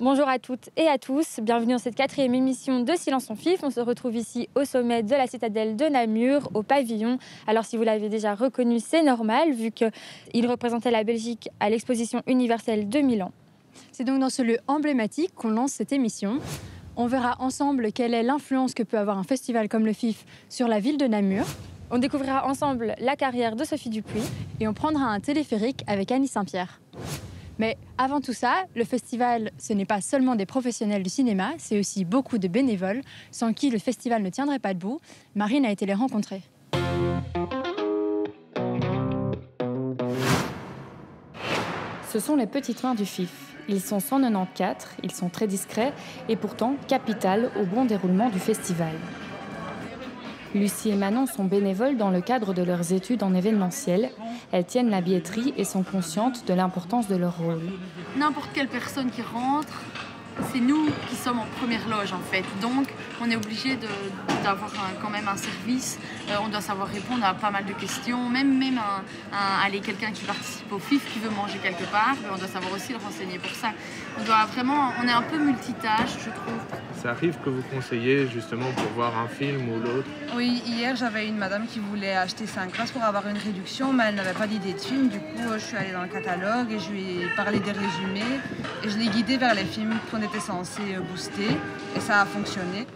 Bonjour à toutes et à tous, bienvenue dans cette 4e émission de Silence on Fif. On se retrouve ici au sommet de la citadelle de Namur, au pavillon. Alors si vous l'avez déjà reconnu, c'est normal vu qu'il représentait la Belgique à l'exposition universelle de Milan. C'est donc dans ce lieu emblématique qu'on lance cette émission. On verra ensemble quelle est l'influence que peut avoir un festival comme le FIF sur la ville de Namur. On découvrira ensemble la carrière de Sophie Dupuis. Et on prendra un téléphérique avec Annie Saint-Pierre. Mais avant tout ça, le festival, ce n'est pas seulement des professionnels du cinéma, c'est aussi beaucoup de bénévoles, sans qui le festival ne tiendrait pas debout. Marine a été les rencontrer. Ce sont les petites mains du FIF. Ils sont 194, ils sont très discrets et pourtant capital au bon déroulement du festival. Lucie et Manon sont bénévoles dans le cadre de leurs études en événementiel. Elles tiennent la billetterie et sont conscientes de l'importance de leur rôle. N'importe quelle personne qui rentre, c'est nous qui sommes en première loge en fait. Donc on est obligé d'avoir quand même un service. On doit savoir répondre à pas mal de questions. Même quelqu'un qui participe au FIF, qui veut manger quelque part, on doit savoir aussi le renseigner pour ça. On est un peu multitâche, je trouve. Ça arrive que vous conseillez justement pour voir un film ou l'autre? Oui, hier j'avais une madame qui voulait acheter 5 places pour avoir une réduction, mais elle n'avait pas d'idée de film. Du coup, je suis allée dans le catalogue et je lui ai parlé des résumés et je l'ai guidée vers les films qu'on était censé booster et ça a fonctionné.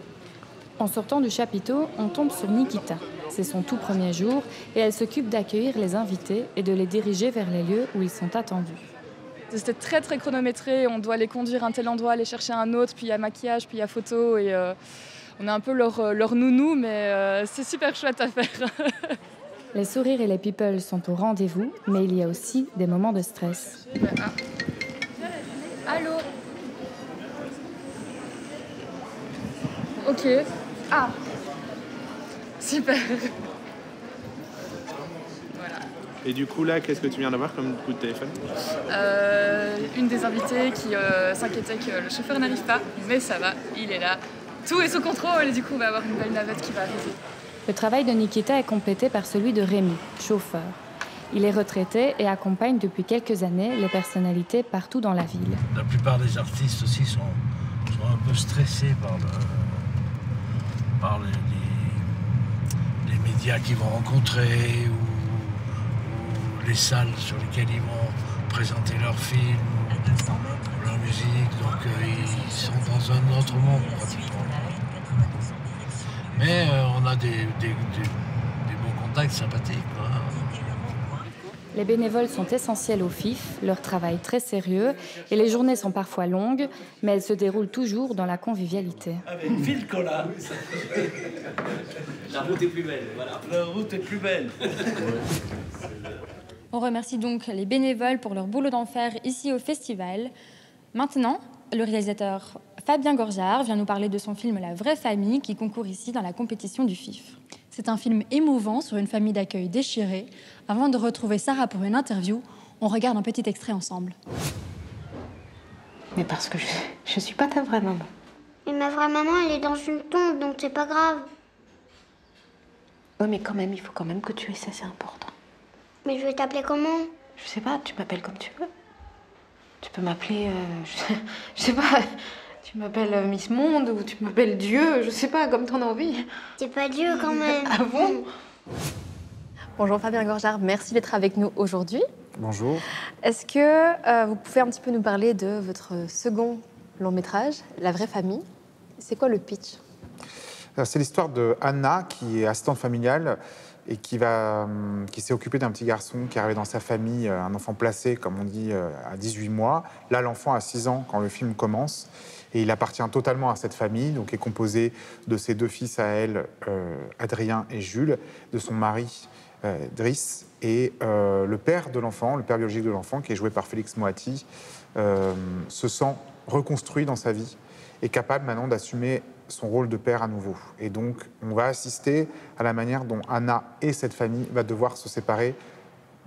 En sortant du chapiteau, on tombe sur Nikita. C'est son tout premier jour et elle s'occupe d'accueillir les invités et de les diriger vers les lieux où ils sont attendus. C'était très très chronométré, on doit les conduire à un tel endroit, aller chercher un autre, puis il y a maquillage, puis il y a photo et on est un peu leur nounou, mais c'est super chouette à faire. Les sourires et les people sont au rendez-vous, mais il y a aussi des moments de stress. Allô? Ok. Ah. Super. Et du coup là, qu'est-ce que tu viens d'avoir comme coup de téléphone? Une des invitées qui s'inquiétait que le chauffeur n'arrive pas, mais ça va, il est là. Tout est sous contrôle et du coup on va avoir une belle navette qui va arriver. Le travail de Nikita est complété par celui de Rémi, chauffeur. Il est retraité et accompagne depuis quelques années les personnalités partout dans la ville. La plupart des artistes aussi sont un peu stressés par les médias qu'ils vont rencontrer ou les salles sur lesquelles ils vont présenter leurs films, leur musique, donc ils sont dans un autre monde pratiquement. Mais on a des bons contacts sympathiques. Hein. Les bénévoles sont essentiels au FIF, leur travail très sérieux et les journées sont parfois longues, mais elles se déroulent toujours dans la convivialité. Avec Phil Collin. La route est plus belle, voilà. La route est plus belle. On remercie donc les bénévoles pour leur boulot d'enfer ici au festival. Maintenant, le réalisateur Fabien Gorjard vient nous parler de son film La vraie famille qui concourt ici dans la compétition du FIF. C'est un film émouvant sur une famille d'accueil déchirée. Avant de retrouver Sarah pour une interview, on regarde un petit extrait ensemble. Mais parce que je suis pas ta vraie maman. Mais ma vraie maman, elle est dans une tombe, donc c'est pas grave. Ouais, mais quand même, il faut quand même que tu aies ça, c'est important. Mais je vais t'appeler comment? Je sais pas, tu m'appelles comme tu veux. Tu peux m'appeler, je sais pas, tu m'appelles Miss Monde ou tu m'appelles Dieu, je sais pas, comme t'en as envie. C'est pas Dieu quand même. Ah bon? Bonjour Fabien Gorjard, merci d'être avec nous aujourd'hui. Bonjour. Est-ce que vous pouvez un petit peu nous parler de votre second long métrage, La vraie famille? C'est quoi le pitch? C'est l'histoire de Anna, qui est assistante familiale et qui s'est occupée d'un petit garçon qui arrivait dans sa famille, un enfant placé, comme on dit, à 18 mois. Là, l'enfant a 6 ans quand le film commence. Et il appartient totalement à cette famille, donc est composé de ses 2 fils à elle, Adrien et Jules, de son mari, Driss, et le père de l'enfant, le père biologique de l'enfant, qui est joué par Félix Moati, se sent reconstruit dans sa vie et capable maintenant d'assumer son rôle de père à nouveau. Et donc, on va assister à la manière dont Anna et cette famille va devoir se séparer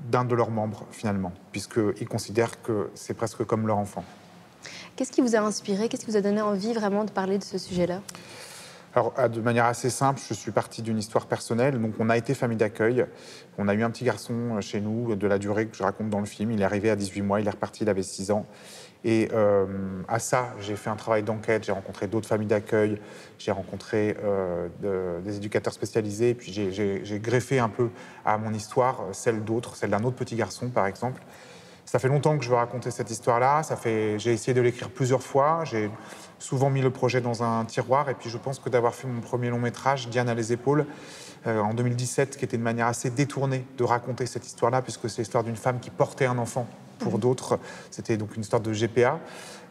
d'un de leurs membres, finalement, puisqu'ils considèrent que c'est presque comme leur enfant. Qu'est-ce qui vous a inspiré? Qu'est-ce qui vous a donné envie vraiment de parler de ce sujet-là? Alors, de manière assez simple, je suis parti d'une histoire personnelle. Donc, on a été famille d'accueil. On a eu un petit garçon chez nous de la durée que je raconte dans le film. Il est arrivé à 18 mois, il est reparti, il avait 6 ans. Et à ça, j'ai fait un travail d'enquête, j'ai rencontré d'autres familles d'accueil, j'ai rencontré des éducateurs spécialisés, et puis j'ai greffé un peu à mon histoire celle d'un autre petit garçon, par exemple. Ça fait longtemps que je veux raconter cette histoire-là, j'ai essayé de l'écrire plusieurs fois, j'ai souvent mis le projet dans un tiroir, et puis je pense que d'avoir fait mon premier long métrage, Diane à les épaules, en 2017, qui était une manière assez détournée de raconter cette histoire-là, puisque c'est l'histoire d'une femme qui portait un enfant pour d'autres. C'était donc une histoire de GPA.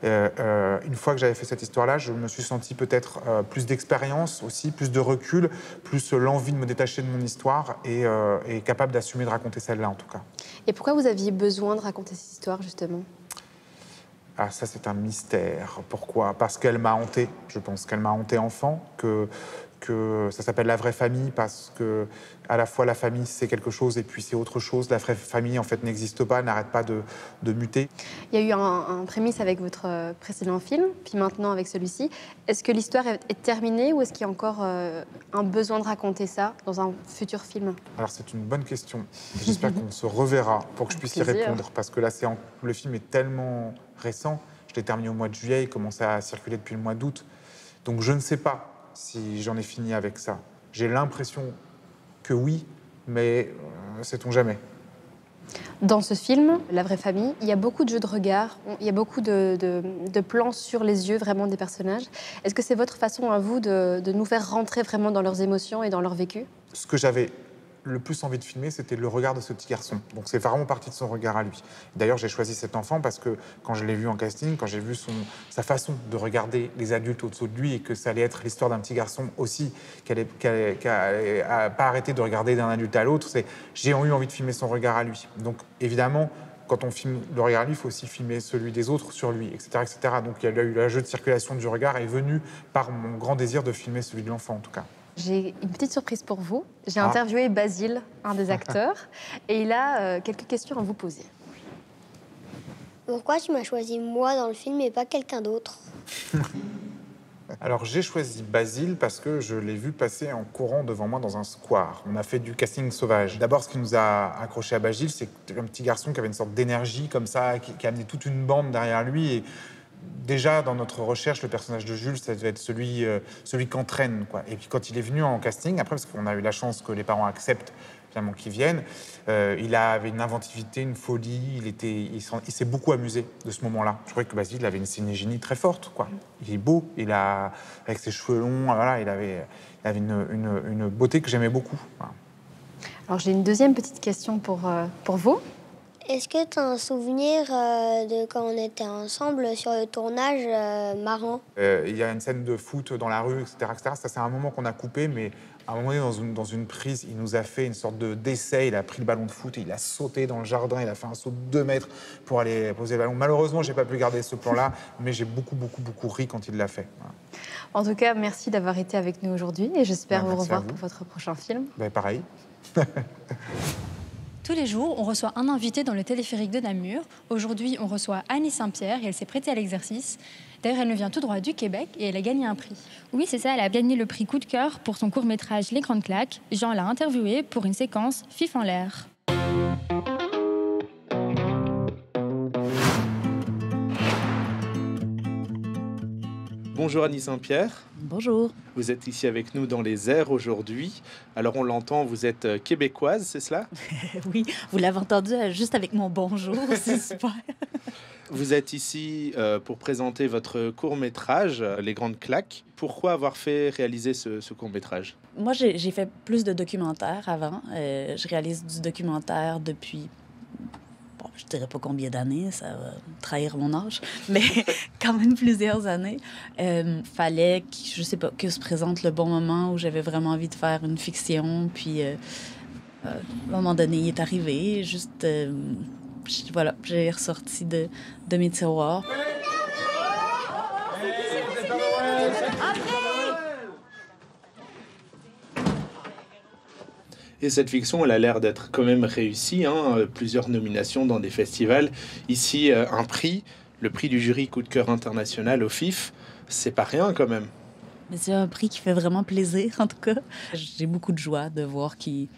Une fois que j'avais fait cette histoire-là, je me suis senti peut-être plus d'expérience aussi, plus de recul, plus l'envie de me détacher de mon histoire et capable d'assumer de raconter celle-là, en tout cas. Et pourquoi vous aviez besoin de raconter cette histoire, justement ? Ah, ça, c'est un mystère. Pourquoi ? Parce qu'elle m'a hanté. Je pense qu'elle m'a hanté enfant, que ça s'appelle La vraie famille, parce que à la fois la famille, c'est quelque chose, et puis c'est autre chose. La vraie famille, en fait, n'existe pas, elle n'arrête pas de muter. Il y a eu un prémisse avec votre précédent film, puis maintenant avec celui-ci. Est-ce que l'histoire est terminée, ou est-ce qu'il y a encore un besoin de raconter ça dans un futur film ? Alors, c'est une bonne question. J'espère qu'on se reverra pour que je puisse y répondre, parce que là, le film est tellement récent. Je l'ai terminé au mois de juillet, il commençait à circuler depuis le mois d'août. Donc, je ne sais pas si j'en ai fini avec ça. J'ai l'impression que oui, mais sait-on jamais. Dans ce film, La vraie famille, il y a beaucoup de jeux de regard, il y a beaucoup de plans sur les yeux vraiment des personnages. Est-ce que c'est votre façon à vous de nous faire rentrer vraiment dans leurs émotions et dans leur vécu ? Ce que j'avais le plus envie de filmer, c'était le regard de ce petit garçon. Donc c'est vraiment parti de son regard à lui. D'ailleurs, j'ai choisi cet enfant parce que quand je l'ai vu en casting, quand j'ai vu sa façon de regarder les adultes au-dessous de lui, et que ça allait être l'histoire d'un petit garçon aussi, qu'elle n'a pas arrêté de regarder d'un adulte à l'autre, j'ai eu envie de filmer son regard à lui. Donc évidemment, quand on filme le regard à lui, il faut aussi filmer celui des autres sur lui, etc., etc. Donc il y a eu le jeu de circulation du regard est venu par mon grand désir de filmer celui de l'enfant, en tout cas. J'ai une petite surprise pour vous. J'ai interviewé Basile, un des acteurs, et il a quelques questions à vous poser. Pourquoi tu m'as choisi moi dans le film et pas quelqu'un d'autre ? Alors j'ai choisi Basile parce que je l'ai vu passer en courant devant moi dans un square. On a fait du casting sauvage. D'abord, ce qui nous a accroché à Basile, c'est un petit garçon qui avait une sorte d'énergie comme ça, qui a amené toute une bande derrière lui. Et déjà, dans notre recherche, le personnage de Jules, ça devait être celui qu'entraîne, quoi. Et puis quand il est venu en casting, après, parce qu'on a eu la chance que les parents acceptent finalement qu'il vienne, il avait une inventivité, une folie, il s'est beaucoup amusé de ce moment-là. Je croyais que Basile avait une syngénie très forte, quoi. Il est beau, avec ses cheveux longs, voilà, il avait une beauté que j'aimais beaucoup. Voilà. Alors j'ai une deuxième petite question pour vous. Est-ce que tu as un souvenir de quand on était ensemble sur le tournage marrant ? Il y a une scène de foot dans la rue, etc. etc. Ça, c'est un moment qu'on a coupé, mais à un moment donné, dans une prise, il nous a fait une sorte d'essai. Il a pris le ballon de foot et il a sauté dans le jardin. Il a fait un saut de 2 mètres pour aller poser le ballon. Malheureusement, je n'ai pas pu garder ce plan-là, mais j'ai beaucoup ri quand il l'a fait. Voilà. En tout cas, merci d'avoir été avec nous aujourd'hui et j'espère vous revoir pour votre prochain film. Pareil. Tous les jours, on reçoit un invité dans le téléphérique de Namur. Aujourd'hui, on reçoit Annie Saint-Pierre et elle s'est prêtée à l'exercice. D'ailleurs, elle nous vient tout droit du Québec et elle a gagné un prix. Oui, c'est ça, elle a gagné le prix coup de cœur pour son court-métrage Les Grandes Claques. Jean l'a interviewée pour une séquence Fif en l'air. Bonjour Annie Saint-Pierre. Bonjour. Vous êtes ici avec nous dans les airs aujourd'hui. Alors on l'entend, vous êtes québécoise, c'est cela? Oui, vous l'avez entendu juste avec mon bonjour, c'est super. Vous êtes ici pour présenter votre court-métrage, Les Grandes Claques. Pourquoi avoir fait réaliser ce court-métrage? Moi, j'ai fait plus de documentaires avant. Je réalise du documentaire depuis... Bon, je dirais pas combien d'années, ça va trahir mon âge, mais quand même plusieurs années. Fallait que se présente le bon moment où j'avais vraiment envie de faire une fiction. Puis, à un moment donné, il est arrivé. Juste, voilà, j'ai ressorti de mes tiroirs. Et cette fiction, elle a l'air d'être quand même réussie, hein, plusieurs nominations dans des festivals. Ici, un prix, le prix du jury coup de cœur international au FIF, c'est pas rien quand même. Mais c'est un prix qui fait vraiment plaisir, en tout cas. J'ai beaucoup de joie de voir qu'il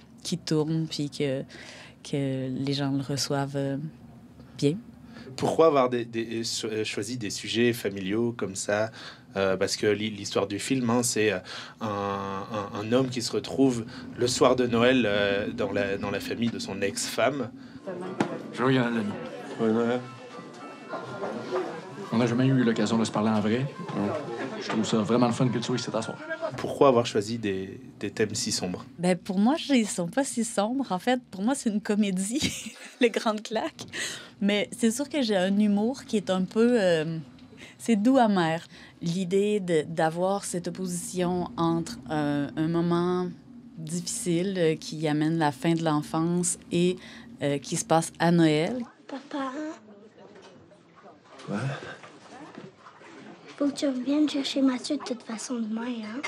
tourne, puis que les gens le reçoivent bien. Pourquoi avoir choisi des sujets familiaux comme ça? Parce que l'histoire du film, hein, c'est un homme qui se retrouve le soir de Noël dans la famille de son ex-femme. Joyeux l'ami. On n'a jamais eu l'occasion de se parler en vrai. Je trouve ça vraiment le fun que tu sois ici cet soir. Pourquoi avoir choisi des thèmes si sombres? Ben, pour moi, ils sont pas si sombres. En fait, pour moi, c'est une comédie, Les Grandes Claques. Mais c'est sûr que j'ai un humour qui est un peu... c'est doux amer. L'idée d'avoir cette opposition entre un moment difficile qui amène la fin de l'enfance et qui se passe à Noël. Papa, Ouais. faut que tu reviennes chercher Mathieu de toute façon demain, hein?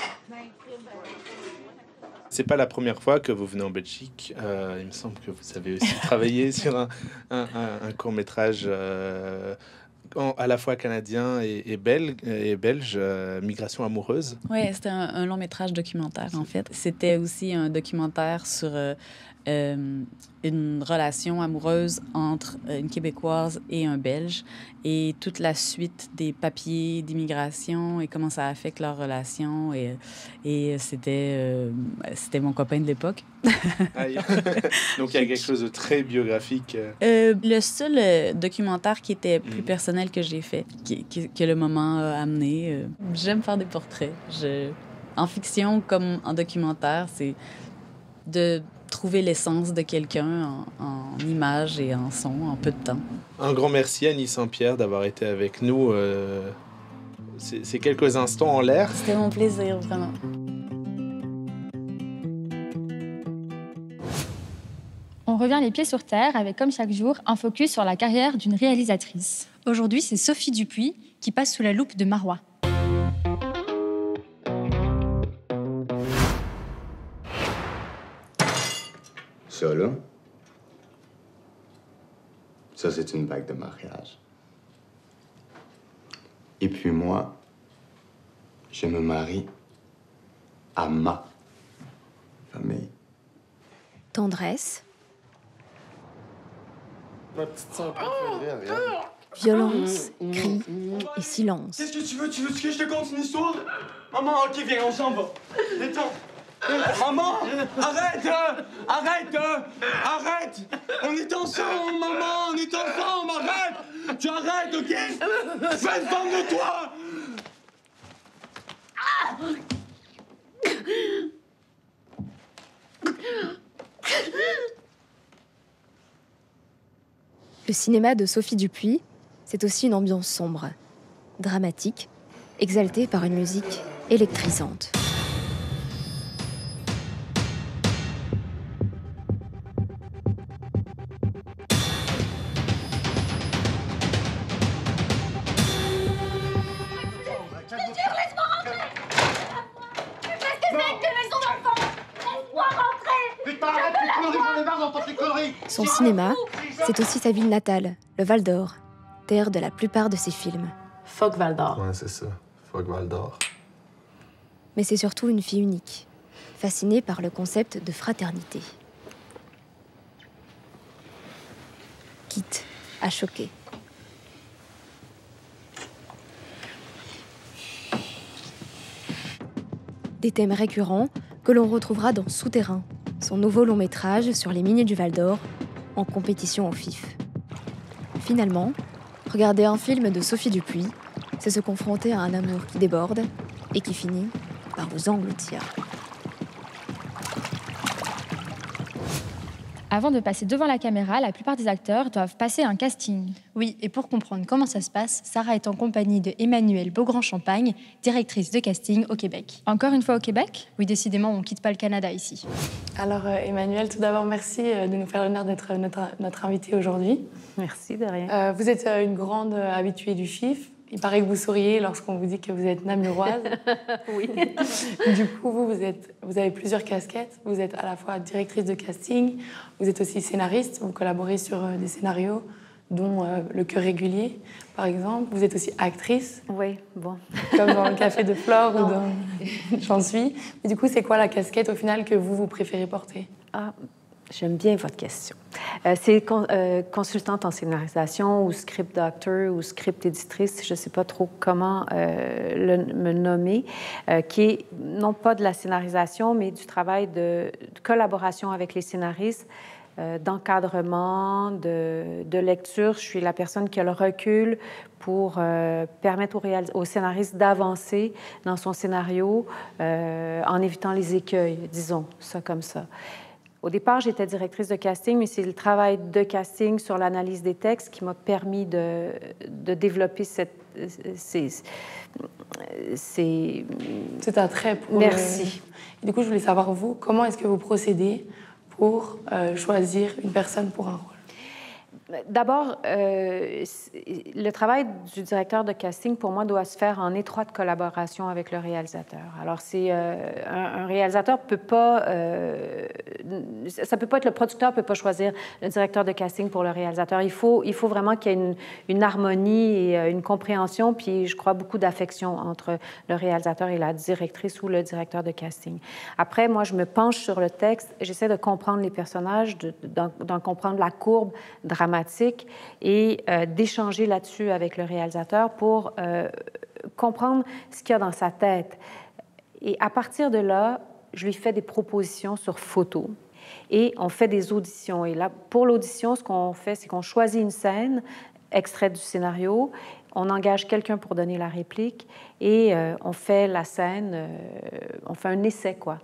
C'est pas la première fois que vous venez en Belgique. Il me semble que vous avez aussi travaillé sur un court-métrage à la fois canadien et belge, Migration amoureuse. Oui, c'était un long-métrage documentaire, en fait. C'était aussi un documentaire sur une relation amoureuse entre une Québécoise et un Belge et toute la suite des papiers d'immigration et comment ça affecte leur relation. Et c'était mon copain de l'époque. Donc, il y a quelque chose de très biographique. Le seul documentaire qui était plus personnel que j'ai fait, que le moment a amené. J'aime faire des portraits. En fiction comme en documentaire, c'est de trouver l'essence de quelqu'un en images et en son en peu de temps. Un grand merci à Annie Saint-Pierre d'avoir été avec nous ces quelques instants en l'air. C'était mon plaisir, vraiment. On revient les pieds sur terre avec, comme chaque jour, un focus sur la carrière d'une réalisatrice. Aujourd'hui, c'est Sophie Dupuis qui passe sous la loupe de Marois. Ça, là, ça, c'est une bague de mariage. Et puis moi, je me marie à ma famille. Tendresse. Ma petite sœur préférée, regarde. Violence, cris et silence. Qu'est-ce que tu veux? Tu veux que je te conte une histoire? Maman, ok, viens, on s'en va. Détends. Maman, arrête! Arrête! On est ensemble, maman! On est ensemble, arrête! Tu arrêtes, ok? Fais une femme de toi! Le cinéma de Sophie Dupuis, c'est aussi une ambiance sombre, dramatique, exaltée par une musique électrisante. Son cinéma, c'est aussi sa ville natale, le Val d'Or, terre de la plupart de ses films. Fuck Val d'Or. Ouais, c'est ça. Fuck Val d'Or. Mais c'est surtout une fille unique, fascinée par le concept de fraternité. Quitte à choquer. Des thèmes récurrents que l'on retrouvera dans Souterrain, son nouveau long métrage sur les miniers du Val d'Or, en compétition au FIF. Finalement, regarder un film de Sophie Dupuis, c'est se confronter à un amour qui déborde et qui finit par vous engloutir. Avant de passer devant la caméra, la plupart des acteurs doivent passer un casting. Oui, et pour comprendre comment ça se passe, Sarah est en compagnie de Emmanuelle Beaugrand-Champagne, directrice de casting au Québec. Encore une fois au Québec? Oui, décidément, on ne quitte pas le Canada ici. Alors, Emmanuelle, tout d'abord, merci de nous faire l'honneur d'être notre invitée aujourd'hui. Merci, de rien. Vous êtes une grande habituée du FIF. Il paraît que vous souriez lorsqu'on vous dit que vous êtes namuroise. Oui. Du coup, vous avez plusieurs casquettes. Vous êtes à la fois directrice de casting, vous êtes aussi scénariste, vous collaborez sur des scénarios, dont Le Cœur régulier, par exemple. Vous êtes aussi actrice. Oui, bon. Comme dans Le Café de Flore ou dans J'en suis. Mais du coup, c'est quoi la casquette au final que vous préférez porter? J'aime bien votre question. C'est consultante en scénarisation ou script doctor ou script éditrice, je ne sais pas trop comment me nommer, qui est non pas de la scénarisation, mais du travail de collaboration avec les scénaristes, d'encadrement, de lecture. Je suis la personne qui a le recul pour permettre au scénariste d'avancer dans son scénario en évitant les écueils, disons ça comme ça. Au départ, j'étais directrice de casting, mais c'est le travail de casting sur l'analyse des textes qui m'a permis de développer cet attrait pour... Merci. Et du coup, je voulais savoir, vous, comment est-ce que vous procédez pour choisir une personne pour un rôle? D'abord, le travail du directeur de casting, pour moi, doit se faire en étroite collaboration avec le réalisateur. Alors, c'est un réalisateur peut pas... ça peut pas être le producteur peut pas choisir le directeur de casting pour le réalisateur. Il faut vraiment qu'il y ait une harmonie et une compréhension, puis je crois beaucoup d'affection entre le réalisateur et la directrice ou le directeur de casting. Après, moi, je me penche sur le texte, j'essaie de comprendre les personnages, d'en comprendre la courbe dramatique et d'échanger là-dessus avec le réalisateur pour comprendre ce qu'il y a dans sa tête. Et à partir de là, je lui fais des propositions sur photo et on fait des auditions. Et là, pour l'audition, ce qu'on fait, c'est qu'on choisit une scène extraite du scénario, on engage quelqu'un pour donner la réplique et on fait la scène, on fait un essai, quoi.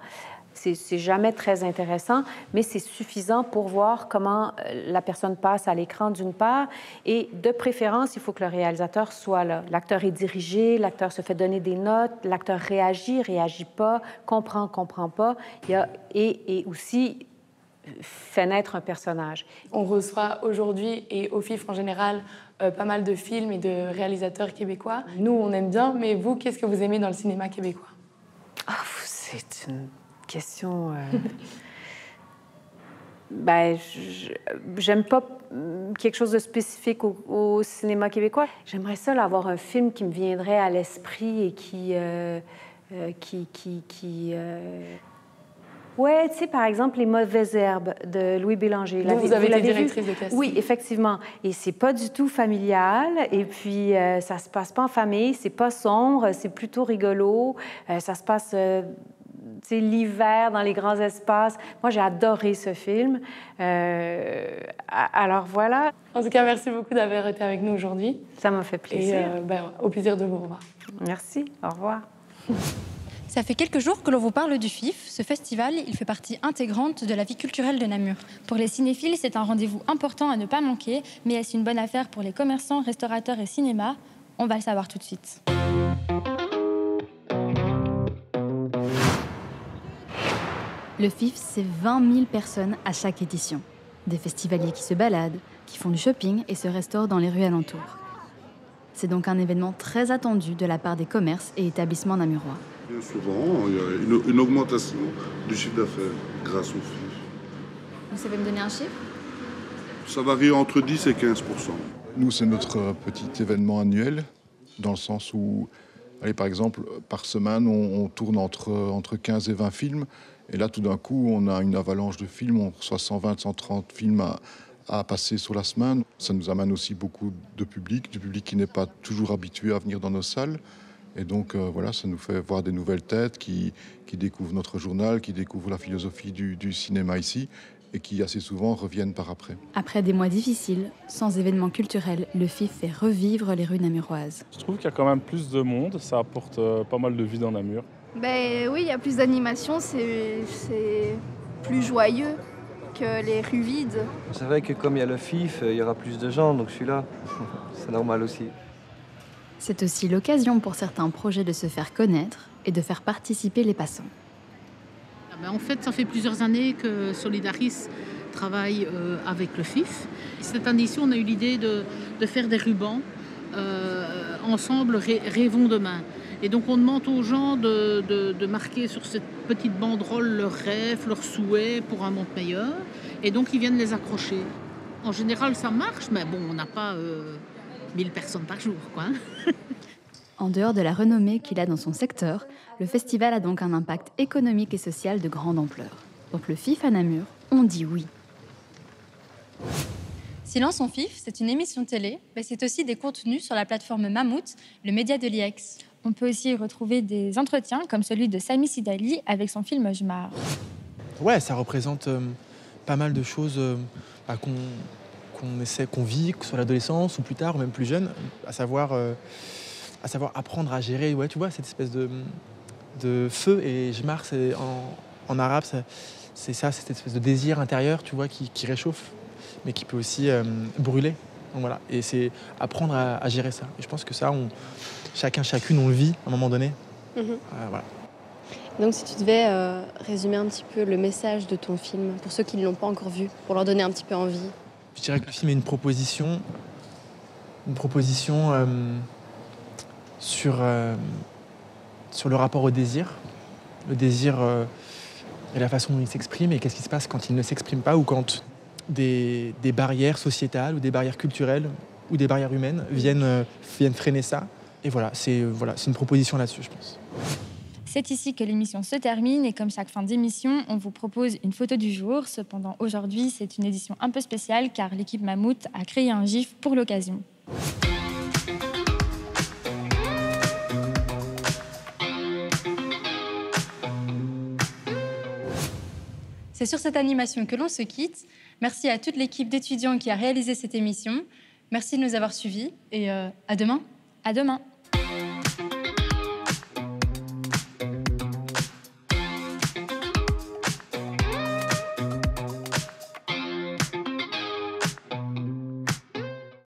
C'est jamais très intéressant, mais c'est suffisant pour voir comment la personne passe à l'écran d'une part. Et de préférence, il faut que le réalisateur soit là. L'acteur est dirigé, l'acteur se fait donner des notes, l'acteur réagit pas, comprend pas. Et aussi fait naître un personnage. On reçoit aujourd'hui, et au FIF en général, pas mal de films et de réalisateurs québécois. Nous, on aime bien, mais vous, qu'est-ce que vous aimez dans le cinéma québécois? Oh, c'est une question... Ben, j'aime pas quelque chose de spécifique au cinéma québécois. J'aimerais ça là, avoir un film qui me viendrait à l'esprit et qui ouais, tu sais, par exemple, Les mauvaises herbes de Louis Bélanger. Vous avez été directrice de casting. Oui, effectivement. Et c'est pas du tout familial. Et puis, ça se passe pas en famille. C'est pas sombre. C'est plutôt rigolo. Ça se passe... l'hiver dans les grands espaces. Moi, j'ai adoré ce film. Alors, voilà. En tout cas, merci beaucoup d'avoir été avec nous aujourd'hui. Ça m'a fait plaisir. Et au plaisir de vous revoir. Merci. Au revoir. Ça fait quelques jours que l'on vous parle du FIF. Ce festival, il fait partie intégrante de la vie culturelle de Namur. Pour les cinéphiles, c'est un rendez-vous important à ne pas manquer. Mais est-ce une bonne affaire pour les commerçants, restaurateurs et cinémas? On va le savoir tout de suite. Le FIF, c'est 20 000 personnes à chaque édition. Des festivaliers qui se baladent, qui font du shopping et se restaurent dans les rues alentours. C'est donc un événement très attendu de la part des commerces et établissements namurois. Bien souvent, il y a une augmentation du chiffre d'affaires grâce au FIF. Vous savez me donner un chiffre? Ça varie entre 10 et 15%. Nous, c'est notre petit événement annuel, dans le sens où, allez, par exemple, par semaine, on tourne entre 15 et 20 films. Et là, tout d'un coup, on a une avalanche de films, on reçoit 120, 130 films à passer sur la semaine. Ça nous amène aussi beaucoup de public, du public qui n'est pas toujours habitué à venir dans nos salles. Et donc, voilà, ça nous fait voir des nouvelles têtes qui découvrent notre journal, qui découvrent la philosophie du cinéma ici et qui, assez souvent, reviennent par après. Après des mois difficiles, sans événements culturels, le FIF fait revivre les rues namuroises. Je trouve qu'il y a quand même plus de monde, ça apporte pas mal de vie dans Namur. Ben oui, il y a plus d'animation, c'est plus joyeux que les rues vides. C'est vrai que comme il y a le FIF, il y aura plus de gens, donc je suis là. C'est normal aussi. C'est aussi l'occasion pour certains projets de se faire connaître et de faire participer les passants. En fait, ça fait plusieurs années que Solidaris travaille avec le FIF. Cette année-ci, on a eu l'idée de faire des rubans. Ensemble, rêvons demain. Et donc, on demande aux gens de marquer sur cette petite banderole leurs rêves, leurs souhaits pour un monde meilleur. Et donc, ils viennent les accrocher. En général, ça marche, mais bon, on n'a pas 1000 personnes par jour, quoi. En dehors de la renommée qu'il a dans son secteur, le festival a donc un impact économique et social de grande ampleur. Donc le FIF à Namur, on dit oui. Silence on FIF, c'est une émission télé, mais c'est aussi des contenus sur la plateforme Mammouth, le média de l'IEX. On peut aussi y retrouver des entretiens comme celui de Sami Sidali avec son film Je marre. Ouais, ça représente pas mal de choses qu'on vit, que ce soit l'adolescence ou plus tard, ou même plus jeune, à savoir apprendre à gérer, ouais, tu vois, cette espèce de feu. Et je marre, en arabe, c'est ça, cette espèce de désir intérieur, tu vois, qui réchauffe, mais qui peut aussi brûler. Donc voilà, et c'est apprendre à gérer ça. Et je pense que ça, chacune, on le vit à un moment donné. Voilà. Donc si tu devais résumer un petit peu le message de ton film, pour ceux qui ne l'ont pas encore vu, pour leur donner un petit peu envie. Je dirais que le film est une proposition sur le rapport au désir. Le désir et la façon dont il s'exprime, et qu'est-ce qui se passe quand il ne s'exprime pas, ou quand des barrières sociétales ou des barrières culturelles ou des barrières humaines viennent freiner ça. Et voilà, c'est une proposition là-dessus, je pense. C'est ici que l'émission se termine et comme chaque fin d'émission, on vous propose une photo du jour. Cependant, aujourd'hui, c'est une édition un peu spéciale car l'équipe Mammouth a créé un GIF pour l'occasion. C'est sur cette animation que l'on se quitte. Merci à toute l'équipe d'étudiants qui a réalisé cette émission. Merci de nous avoir suivis et à demain. À demain.